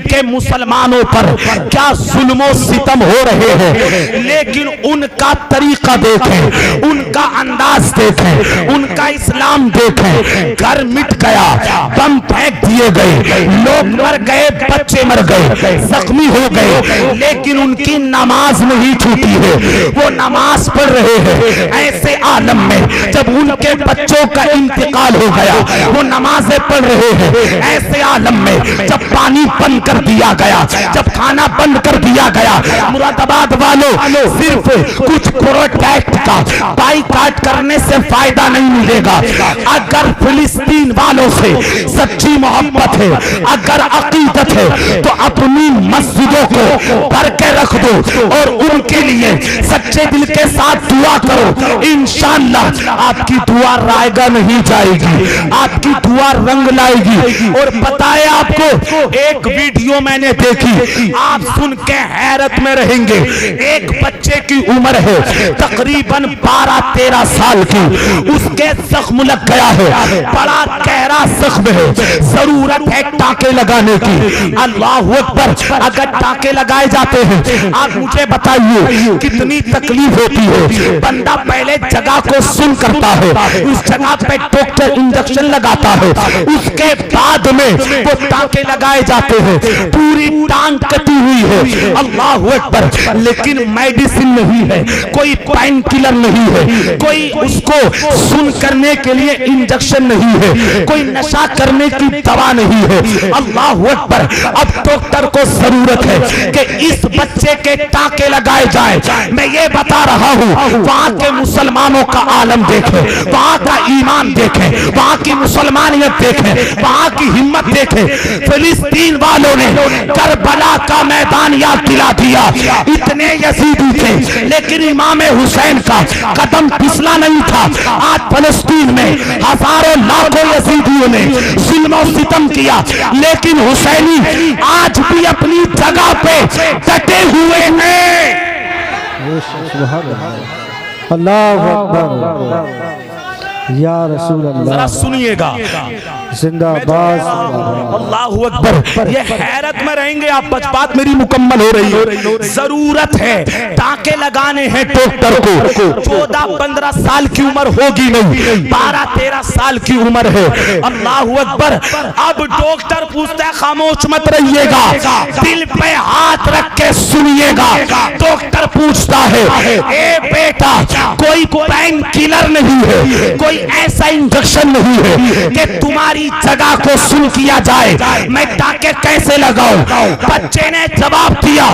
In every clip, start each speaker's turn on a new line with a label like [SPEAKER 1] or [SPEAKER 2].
[SPEAKER 1] کے مسلمانوں پر کیا ظلم و ستم ہو رہے ہیں، لیکن ان کا طریقہ دیکھیں، ان کا انداز دیکھیں، ان کا اسلام دیکھیں۔ گھر مٹ گیا، بم پھینک دیے گئے، لوگ مر گئے، بچے مر گئے، زخمی ہو گئے، لیکن ان کی نماز نہیں چھوٹی ہے، وہ نماز پڑھ رہے ہیں۔ ایسے عالم میں جب ان کے بچوں کا انتقال ہو گیا، وہ نمازیں پڑھ رہے ہیں۔ ایسے عالم میں جب پانی بند کر دیا گیا، جب کھانا بند کر دیا گیا، مراد آباد والوں صرف کچھ پروٹیکٹ کا بائیکاٹ کرنے سے فائدہ نہیں ملے گا۔ اگر فلسطین والوں سے سچی محبت ہے، اگر عقیدت ہے، تو اپنی مسجدوں کو بھر کے رکھ دو اور ان کے لیے سچے دل کے ساتھ دعا کرو۔ انشاءاللہ آپ کی دعا رائے گا نہیں جائے گی، آپ کی دعا رنگ لائے گی۔ اور بتائے آپ کو ایک ویڈیو میں نے دیکھی، آپ سن کے حیرت میں رہیں گے۔ ایک بچے کی عمر ہے تقریباً 12-13 سال کی، اس کے زخم لگ گیا ہے، بڑا گہرا زخم ہے، ضرورت ہے ٹانکے لگانے کی۔ اللہ اکبر! اگر ٹانکے لگائے جاتے ہیں، آپ مجھے بتائیے کتنی تکلیف ہوتی ہے۔ بندہ پہلے جگہ کو سن کرتا ہے، اس جگہ پہ ڈاکٹر انجیکشن لگاتا ہے، اس کے بعد میں وہ ٹانکے لگائے جاتے ہیں، پوری ٹانگ کٹی ہوئی ہے۔ اللہ اکبر! لیکن میڈیسن نہیں ہے، کوئی پین کلر نہیں ہے، کوئی اس کو سن کرنے کے لیے انجیکشن نہیں ہے، کوئی نشہ کرنے کی دوا نہیں ہے۔ اللہ اکبر! اب ڈاکٹر کو ضرورت ہے کہ اس بچے کے ٹانکے لگائے جائیں۔ میں یہ بتا رہا ہوں، وہاں کے مسلمانوں کا عالم دیکھیں، وہاں کا ایمان دیکھیں، وہاں کی مسلمانیت دیکھیں، وہاں کی ہمت دیکھیں۔ فلسطین والوں نے کربلا کا میدان یاد دلا دیا۔ اتنے یزیدی تھے لیکن امام حسین کا قدم پھسلا نہیں تھا۔ آج فلسطین میں ہزاروں لاکھوں یزیدیوں نے ظلم و ستم کیا، لیکن حسینی آج بھی اپنی جگہ پہ ڈٹے ہوئے ہیں۔
[SPEAKER 2] اللہ اکبر یا رسول اللہ!
[SPEAKER 1] ذرا سنیے گا،
[SPEAKER 2] زندہ باز
[SPEAKER 1] اللہ اکبر! یہ حیرت میں رہیں گے آپ، بات میری مکمل ہو رہی ہے۔ ضرورت ہے ٹانکے لگانے ہیں ڈاکٹر کو۔ 14-15 سال کی عمر ہوگی نہیں، 12-13 سال کی عمر ہے۔ اللہ اکبر! اب ڈاکٹر پوچھتا ہے، خاموش مت رہیے گا، دل پہ ہاتھ رکھ کے سنیے گا۔ ڈاکٹر پوچھتا ہے، اے بیٹا، کوئی پین کلر نہیں ہے، کوئی ایسا انجیکشن نہیں ہے کہ تمہاری جگہ کو سن کیا جائے، میں ٹانکے کیسے لگاؤں؟ بچے نے جواب دیا،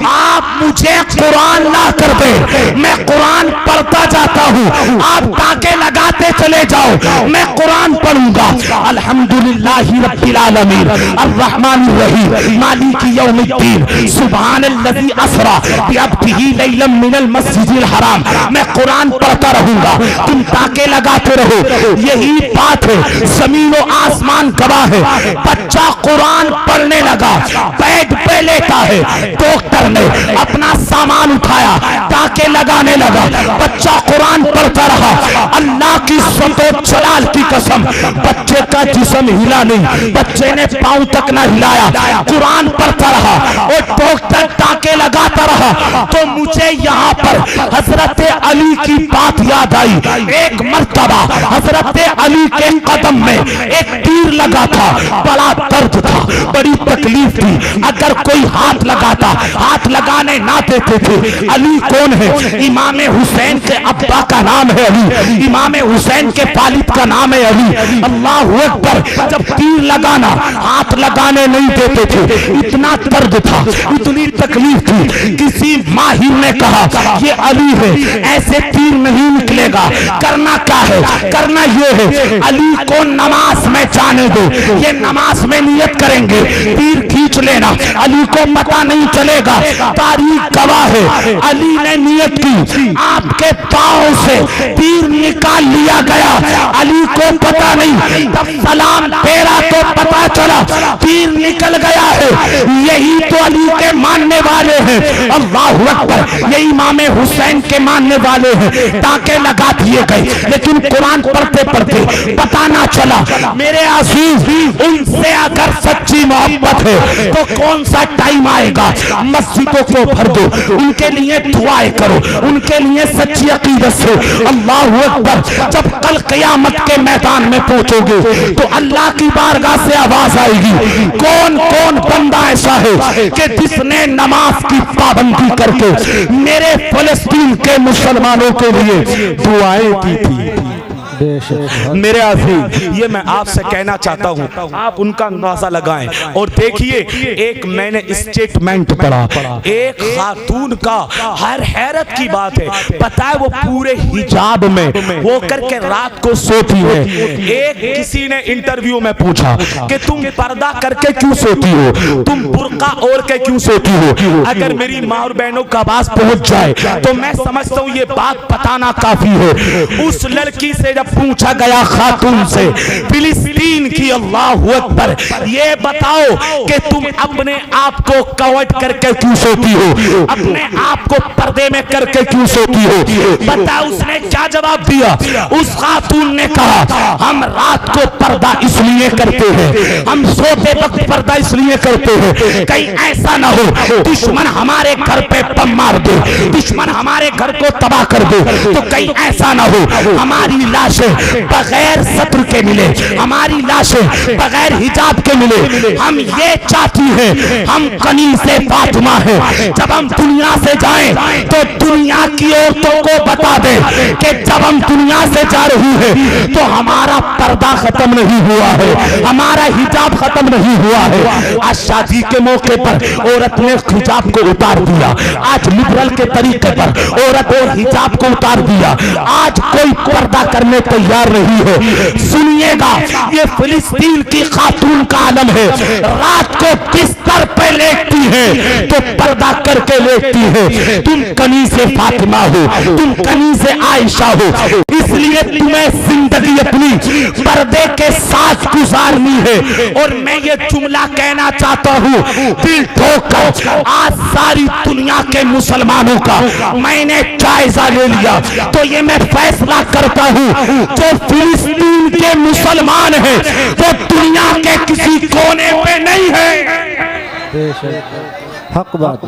[SPEAKER 1] آپ مجھے قرآن لا کر دے، میں قرآن پڑھتا جاتا ہوں، آپ ٹانکے لگاتے چلے جاؤ، میں قرآن پڑھوں گا۔ الحمدللہ رب العالمین الرحمن الرحیم مالک یوم الدین سبحان الذی اسری بعبدہ لیلا من المسجد الحرام۔ میں قرآن پڑھتا رہوں گا، تم ٹانکے لگاتے رہو۔ یہی بات ہے، زمین و آسمان گواہ ہے۔ بچہ قرآن پڑھنے لگا، بیڈ پہ لیٹا ہے، ڈاکٹر نے اپنا سامان اٹھایا، ٹانکے لگانے لگا، بچہ قرآن پڑھتا رہا۔ اللہ کی عزت و جلال کی قسم، بچے کا جسم ہلا نہیں، بچے نے پاؤں تک نہ ہلایا، قرآن پڑھتا رہا اور ڈاکٹر ٹانکے لگاتا رہا۔ تو مجھے یہاں پر حضرت علی کی بات یاد آئی۔ ایک مرتبہ حضرت علی کے قدم میں ایک تیر لگا تھا، بڑا درد تھا، بڑی تکلیف تھی۔ اگر کوئی ہاتھ لگاتا، ہاتھ لگانے نہ دیتے تھے۔ علی کون ہے؟ امام حسین کے ابا کا نام ہے علی، امام حسین کے والد کا نام ہے علی۔ اللہ اکبر! جب تیر لگانا، ہاتھ لگانے نہیں دیتے تھے، اتنا درد تھا، اتنی تکلیف تھی۔ کسی ماہر نے کہا یہ علی ہے، ایسے تیر نہیں نکلے گا، کرنا کیا ہے؟ کرنا یہ ہے، علی کو نماز میں جانے دو، یہ نماز میں نیت کریں گے، تیر کھینچ لینا، علی کو پتہ نہیں چلے گا۔ تاریخ گواہ ہے، علی نے نیت کی، آپ کے پاؤں سے تیر نکال لیا گیا، علی کو پتہ نہیں، تب سلام پھیرا تو پتہ چلا تیر نکل گیا ہے۔ یہی تو علی کے ماننے والے ہیں۔ اللہ اکبر! یہ امام حسین کے ماننے والے ہیں۔ ٹانکے لگا دیے گئے، لیکن قرآن پڑھتے پڑھتے پتہ نہ چلا۔ میرے عزیز، ان سے اگر سچی محبت ہے تو کون سا ٹائم آئے گا مسجدوں کو بھر دو, ان کے لیے دعائیں کرو, ان کے لیے سچی عقیدت سے اللہ اکبر. جب کل قیامت کے میدان میں پہنچو گے تو اللہ کی بارگاہ سے آواز آئے گی, کون کون بندہ ایسا ہے کہ جس نے نماز کی پابندی کر کے میرے فلسطین کے مسلمانوں کے لیے دعائیں کی تھی. میرے عزیز, یہ میں آپ سے کہنا چاہتا ہوں, آپ ان کا اندازہ لگائیں اور دیکھیے. ایک میں نے اسٹیٹمنٹ پڑھا ایک خاتون کا, ہر حیرت کی بات ہے, پتہ ہے وہ پورے حجاب میں وہ کر کے رات کو سوتی ہے. ایک کسی نے انٹرویو میں پوچھا کہ تم پردہ کر کے کیوں سوتی ہو, تم برقع اوڑھ کے کیوں سوتی ہو. اگر میری ماں اور بہنوں کا آواز پہنچ جائے تو میں سمجھتا ہوں یہ بات بتانا کافی ہے. اس لڑکی سے جب پوچھا گیا خاتون سے فلسطین کی, اللہ اکبر, یہ بتاؤ کہ تم اپنے آپ کو کورٹ کر کے کیوں سوتی ہو, اپنے آپ کو پردے میں کر کے کیوں سوتی ہو. بتا اس نے کیا جواب دیا. اس خاتون نے کہا ہم رات کو پردہ اس لیے کرتے ہیں, ہم سوتے وقت پردہ اس لیے کرتے ہیں کہیں ایسا نہ ہو دشمن ہمارے گھر پہ بم مار دے, دشمن ہمارے گھر کو تباہ کر دے, تو کہیں ایسا نہ ہو ہماری لاشیں بغیر ستر کے ملے, ہماری لاشیں بغیر حجاب کے ملے. ہم یہ چاہتی ہیں, ہم کنیز فاطمہ ہیں, جب ہم دنیا سے جائیں تو دنیا کی عورتوں کو بتا دیں کہ جب ہم دنیا سے جا رہی ہیں تو ہمارا پردہ ختم نہیں ہوا ہے, ہمارا حجاب ختم نہیں ہوا ہے. آج شادی کے موقع پر عورت نے حجاب کو اتار دیا, آج لبرل کے طریقے پر عورت اور حجاب کو اتار دیا, آج کوئی پردہ کرنے تیار نہیں ہے. سنیے گا, یہ فلسطین کی خاتون کا عالم ہے, رات کو بستر پہ لیٹتی ہے تو پردہ کر کے لیٹتی ہے. تم کنیز فاطمہ ہو, تم کنیز عائشہ ہو, اس لیے تمہیں زندگی اپنی پردے کے ساتھ گزارنی ہے. اور میں یہ جملہ کہنا چاہتا ہوں دل ٹھوک کر, آج ساری دنیا کے مسلمانوں کا میں نے جائزہ لے لیا تو یہ میں فیصلہ کرتا ہوں جو فلسطین کے مسلمان ہیں وہ دنیا کے کسی کونے پہ نہیں ہے.
[SPEAKER 2] حق بات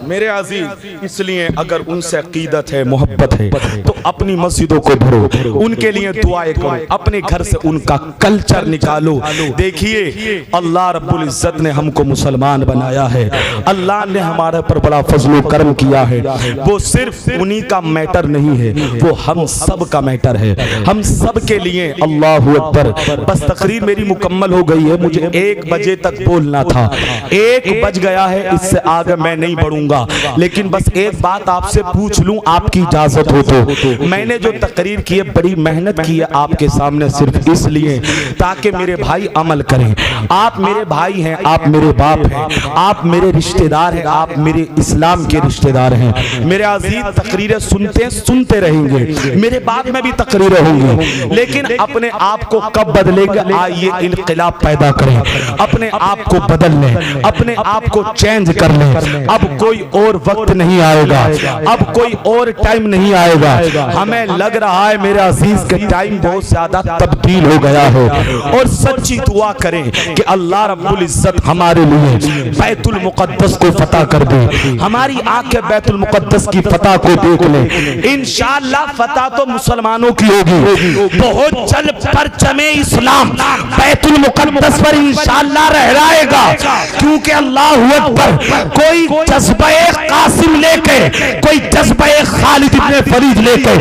[SPEAKER 1] میرے عزیز, اس لیے اگر ان سے عقیدت ہے, محبت ہے, تو اپنی مسجدوں کو بھرو, ان کے لیے دعائیں کرو, اپنے گھر سے ان کا کلچر نکالو. دیکھیے اللہ رب العزت نے ہم کو مسلمان بنایا ہے, اللہ نے ہمارے پر بڑا فضل و کرم کیا ہے. وہ صرف انہی کا میٹر نہیں ہے, وہ ہم سب کا میٹر ہے, ہم سب کے لیے. اللہ اکبر. بس تقریر میری مکمل ہو گئی ہے, مجھے 1 بجے تک بولنا تھا, 1 بج گیا ہے, اس سے آگے میں نہیں بڑھوں گا. لیکن بس ایک بات آپ سے پوچھ لوں, آپ کی اجازت ہو تو. میں نے جو تقریر کی ہے بڑی محنت کی ہے آپ کے سامنے صرف اس لیے تاکہ میرے بھائی عمل کریں. آپ میرے بھائی ہیں, آپ میرے باپ ہیں, آپ میرے رشتہ دار ہیں, آپ میرے اسلام کے رشتہ دار ہیں. میرے عزیز تقریریں سنتے رہیں گے, میرے بعد میں بھی تقریریں ہوں گی, لیکن اپنے آپ کو کب بدلے گا, آئیے انقلاب پیدا کریں, اپنے آپ کو بدل لیں, اپنے آپ کو چینج کر لیں. اب کوئی اور وقت نہیں آئے گا, اب کوئی اور ٹائم نہیں آئے گا. ہمیں لگ رہا ہے میرے عزیز کہ ٹائم بہت زیادہ تبدیل ہو گیا ہے, اور سچی دعا کریں کہ اللہ رب العزت ہمارے لیے بیت المقدس کو فتح کر دے. ہماری آنکھیں بیت المقدس کی فتح کو دیکھ لیں. انشاءاللہ فتح تو مسلمانوں کی ہوگی. بہت جلد پرچم اسلام بیت المقدس پر انشاءاللہ لہرائے گا, کیونکہ اللہ اکبر, کوئی جذبہ قاسم لے کے, کوئی جذبہ خالد ابن فرید لے کے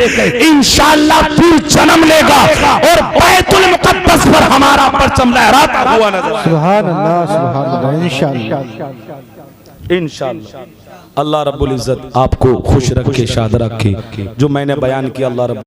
[SPEAKER 1] انشاءاللہ پھر جنم لے گا اور بیت المقدس پر ہمارا پرچم لہراتا ہوا نظر.
[SPEAKER 2] سبحان اللہ, سبحان اللہ. انشاءاللہ
[SPEAKER 1] انشاءاللہ اللہ رب العزت آپ کو خوش رکھے, شاد رکھے. جو میں نے بیان کیا اللہ رب